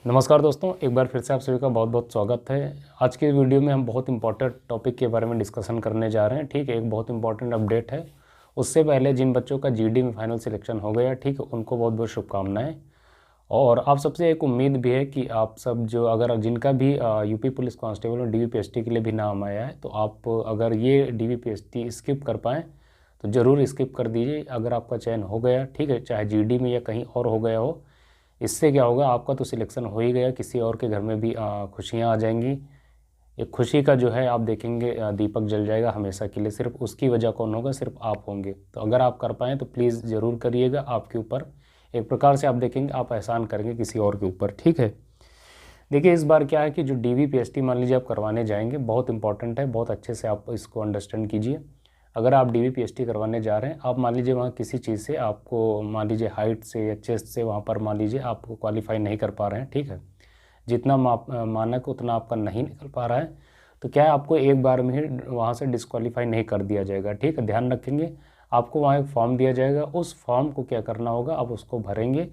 नमस्कार दोस्तों, एक बार फिर से आप सभी का बहुत बहुत स्वागत है। आज के वीडियो में हम बहुत इंपॉर्टेंट टॉपिक के बारे में डिस्कशन करने जा रहे हैं। ठीक है, एक बहुत इंपॉर्टेंट अपडेट है। उससे पहले जिन बच्चों का जीडी में फाइनल सिलेक्शन हो गया, ठीक है, उनको बहुत बहुत शुभकामनाएं। और आप सबसे एक उम्मीद भी है कि आप सब जो अगर जिनका भी यूपी पुलिस कांस्टेबल और डीवीपीएसटी के लिए भी नाम आया है, तो आप अगर ये डीवीपीएसटी स्किप कर पाएँ तो ज़रूर स्किप कर दीजिए। अगर आपका चयन हो गया, ठीक है, चाहे जीडी में या कहीं और हो गया हो, इससे क्या होगा, आपका तो सिलेक्शन हो ही गया, किसी और के घर में भी खुशियाँ आ जाएंगी। एक खुशी का जो है आप देखेंगे दीपक जल जाएगा हमेशा के लिए। सिर्फ उसकी वजह कौन होगा? सिर्फ आप होंगे। तो अगर आप कर पाएँ तो प्लीज़ ज़रूर करिएगा। आपके ऊपर एक प्रकार से आप देखेंगे आप एहसान करेंगे किसी और के ऊपर। ठीक है, देखिए इस बार क्या है कि जो डीवीपीएसटी मान लीजिए आप करवाने जाएंगे, बहुत इंपॉर्टेंट है, बहुत अच्छे से आप इसको अंडरस्टैंड कीजिए। अगर आप डीवीपीएसटी करवाने जा रहे हैं, आप मान लीजिए वहाँ किसी चीज़ से आपको मान लीजिए हाइट से या चेस्ट से वहाँ पर मान लीजिए आपको क्वालिफाई नहीं कर पा रहे हैं, ठीक है, जितना मानक उतना आपका नहीं निकल पा रहा है, तो क्या है आपको एक बार में ही वहाँ से डिस्क्वालीफाई नहीं कर दिया जाएगा। ठीक है, ध्यान रखेंगे। आपको वहाँ एक फॉर्म दिया जाएगा, उस फॉर्म को क्या करना होगा, आप उसको भरेंगे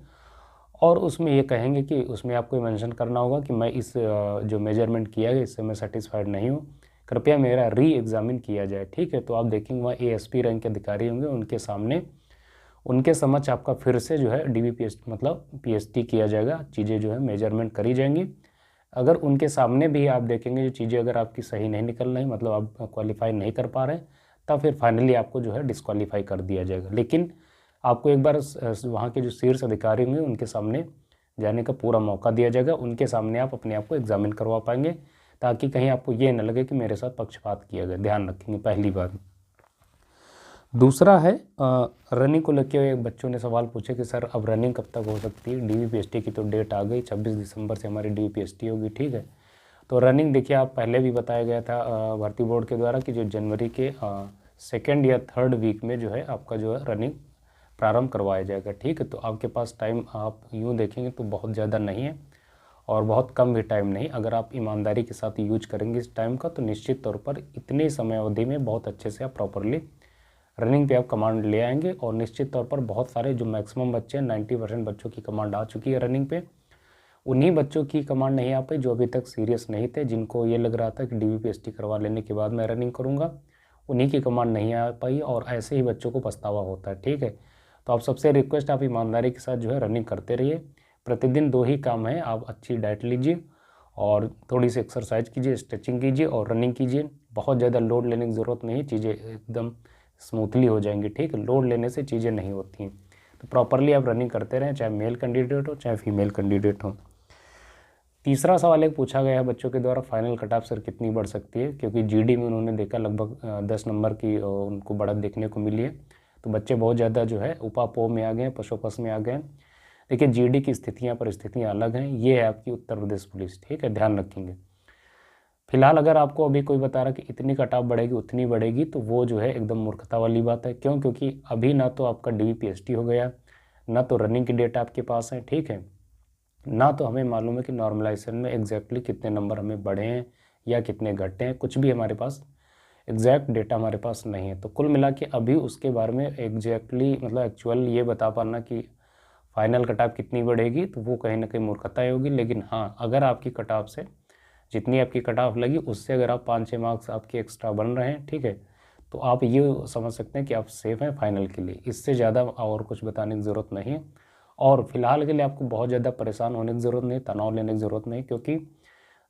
और उसमें ये कहेंगे कि उसमें आपको मेंशन करना होगा कि मैं इस जो मेजरमेंट किया है इससे मैं सेटिस्फाइड नहीं हूँ, कृपया मेरा री एग्ज़ामिन किया जाए। ठीक है, तो आप देखेंगे वहाँ एएसपी रैंक के अधिकारी होंगे, उनके सामने उनके समक्ष आपका फिर से जो है डीवीपीएसटी मतलब पीएसटी किया जाएगा, चीज़ें जो है मेजरमेंट करी जाएंगी। अगर उनके सामने भी आप देखेंगे जो चीज़ें अगर आपकी सही नहीं निकल रही, मतलब आप क्वालिफाई नहीं कर पा रहे, तब फिर फाइनली आपको जो है डिस्क्वालीफाई कर दिया जाएगा। लेकिन आपको एक बार वहाँ के जो शीर्ष अधिकारी होंगे उनके सामने जाने का पूरा मौका दिया जाएगा, उनके सामने आप अपने आप को एग्जामिन करवा पाएंगे, ताकि कहीं आपको ये न लगे कि मेरे साथ पक्षपात किया गया। ध्यान रखेंगे, पहली बात। दूसरा है रनिंग को लेकर बच्चों ने सवाल पूछे कि सर अब रनिंग कब तक हो सकती है? डीवीपीएसटी की तो डेट आ गई, 26 दिसंबर से हमारी डीवीपीएसटी होगी। ठीक है, तो रनिंग देखिए आप पहले भी बताया गया था भर्ती बोर्ड के द्वारा कि जो जनवरी के सेकेंड या थर्ड वीक में जो है आपका जो है रनिंग प्रारंभ करवाया जाएगा। ठीक है, तो आपके पास टाइम आप यूँ देखेंगे तो बहुत ज़्यादा नहीं है और बहुत कम भी टाइम नहीं। अगर आप ईमानदारी के साथ यूज करेंगे इस टाइम का, तो निश्चित तौर पर इतने समय अवधि में बहुत अच्छे से आप प्रॉपरली रनिंग पे आप कमांड ले आएंगे। और निश्चित तौर पर बहुत सारे जो मैक्सिमम बच्चे हैं, 90% बच्चों की कमांड आ चुकी है रनिंग पे। उन्हीं बच्चों की कमांड नहीं आ पाई जो अभी तक सीरियस नहीं थे, जिनको ये लग रहा था कि डीवीपीएसटी करवा लेने के बाद मैं रनिंग करूँगा, उन्हीं की कमांड नहीं आ पाई और ऐसे ही बच्चों को पछतावा होता है। ठीक है, तो आप सबसे रिक्वेस्ट, आप ईमानदारी के साथ जो है रनिंग करते रहिए। प्रतिदिन 2 ही काम है, आप अच्छी डाइट लीजिए और थोड़ी सी एक्सरसाइज कीजिए, स्ट्रेचिंग कीजिए और रनिंग कीजिए। बहुत ज़्यादा लोड लेने की ज़रूरत नहीं, चीज़ें एकदम स्मूथली हो जाएंगी। ठीक है, लोड लेने से चीज़ें नहीं होती हैं। तो प्रॉपरली आप रनिंग करते रहें, चाहे मेल कैंडिडेट हो चाहे फीमेल कैंडिडेट हो। तीसरा सवाल एक पूछा गया है बच्चों के द्वारा, फाइनल कट ऑफ सर कितनी बढ़ सकती है? क्योंकि जीडी में उन्होंने देखा लगभग 10 नंबर की उनको बढ़त देखने को मिली है, तो बच्चे बहुत ज़्यादा जो है उपापो में आ गए हैं, पशोपस में आ गए हैं। देखिए जीडी की स्थितियाँ परिस्थितियाँ अलग हैं, ये है आपकी उत्तर प्रदेश पुलिस। ठीक है, ध्यान रखेंगे। फिलहाल अगर आपको अभी कोई बता रहा कि इतनी कट ऑफ बढ़ेगी उतनी बढ़ेगी, तो वो जो है एकदम मूर्खता वाली बात है। क्यों? क्योंकि अभी ना तो आपका डीवीपीएसटी हो गया, ना तो रनिंग की डेटा आपके पास है, ठीक है, ना तो हमें मालूम है कि नॉर्मलाइजेशन में एग्जैक्टली कितने नंबर हमें बढ़े हैं या कितने घटे हैं, कुछ भी हमारे पास एग्जैक्ट डेटा हमारे पास नहीं है। तो कुल मिला के अभी उसके बारे में एग्जैक्टली मतलब एक्चुअल ये बता पाना कि फाइनल कट ऑफ कितनी बढ़ेगी, तो वो कहीं ना कहीं मूर्खता ही होगी। लेकिन हाँ, अगर आपकी कट ऑफ से जितनी आपकी कट ऑफ लगी उससे अगर आप 5-6 मार्क्स आपके एक्स्ट्रा बन रहे हैं, ठीक है, तो आप ये समझ सकते हैं कि आप सेफ़ हैं फाइनल के लिए। इससे ज़्यादा और कुछ बताने की ज़रूरत नहीं है। और फिलहाल के लिए आपको बहुत ज़्यादा परेशान होने की ज़रूरत नहीं, तनाव लेने की ज़रूरत नहीं, क्योंकि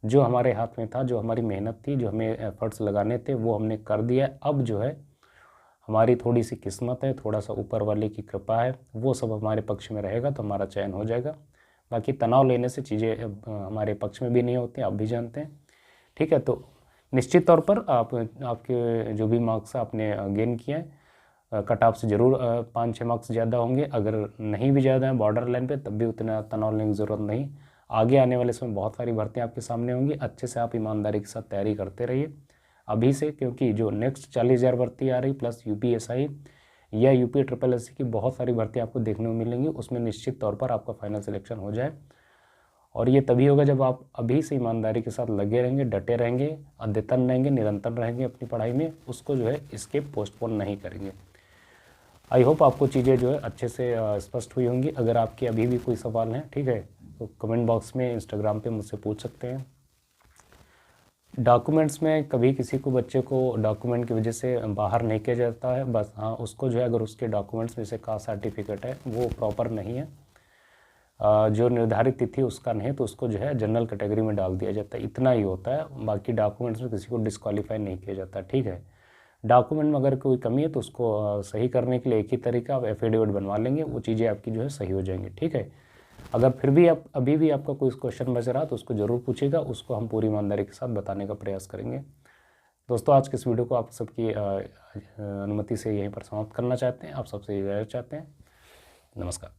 जो हमारे हाथ में था, जो हमारी मेहनत थी, जो हमें एफर्ट्स लगाने थे, वो हमने कर दिया। अब जो है हमारी थोड़ी सी किस्मत है, थोड़ा सा ऊपर वाले की कृपा है, वो सब हमारे पक्ष में रहेगा तो हमारा चयन हो जाएगा। बाकी तनाव लेने से चीज़ें हमारे पक्ष में भी नहीं होती, आप भी जानते हैं। ठीक है, तो निश्चित तौर पर आपके जो भी मार्क्स आपने गेन किए हैं, कट ऑफ से ज़रूर 5-6 मार्क्स ज़्यादा होंगे। अगर नहीं भी ज़्यादा है बॉर्डर लाइन पे, तब भी उतना तनाव लेने की ज़रूरत नहीं। आगे आने वाले समय बहुत सारी भर्तियाँ आपके सामने होंगी, अच्छे से आप ईमानदारी के साथ तैयारी करते रहिए अभी से, क्योंकि जो नेक्स्ट 40,000 भर्ती आ रही प्लस यूपीएसआई या यूपी ट्रिपल एससी की बहुत सारी भर्तियाँ आपको देखने को मिलेंगी, उसमें निश्चित तौर पर आपका फाइनल सिलेक्शन हो जाए। और ये तभी होगा जब आप अभी से ईमानदारी के साथ लगे रहेंगे, डटे रहेंगे, अद्यतन रहेंगे, निरंतर रहेंगे अपनी पढ़ाई में, उसको जो है स्किप पोस्टपोन नहीं करेंगे। आई होप आपको चीज़ें जो है अच्छे से स्पष्ट हुई होंगी। अगर आपके अभी भी कोई सवाल हैं, ठीक है, तो कमेंट बॉक्स में इंस्टाग्राम पे मुझसे पूछ सकते हैं। डॉक्यूमेंट्स में कभी किसी को बच्चे को डॉक्यूमेंट की वजह से बाहर नहीं किया जाता है, बस हाँ उसको जो है अगर उसके डॉक्यूमेंट्स में से कास्ट सर्टिफिकेट है वो प्रॉपर नहीं है, जो निर्धारित तिथि उसका नहीं है, तो उसको जो है जनरल कैटेगरी में डाल दिया जाता है। इतना ही होता है, बाकी डॉक्यूमेंट्स में किसी को डिस्क्वालीफाई नहीं किया जाता। ठीक है, डॉक्यूमेंट में अगर कोई कमी है तो उसको सही करने के लिए एक ही तरीका, आप एफिडेविट बनवा लेंगे, वो चीज़ें आपकी जो है सही हो जाएंगी। ठीक है, अगर फिर भी आप अभी भी आपका कोई क्वेश्चन बच रहा तो उसको ज़रूर पूछिएगा, उसको हम पूरी ईमानदारी के साथ बताने का प्रयास करेंगे। दोस्तों, आज के इस वीडियो को आप सबकी अनुमति से यहीं पर समाप्त करना चाहते हैं, आप सबसे इजाज़त चाहते हैं। नमस्कार।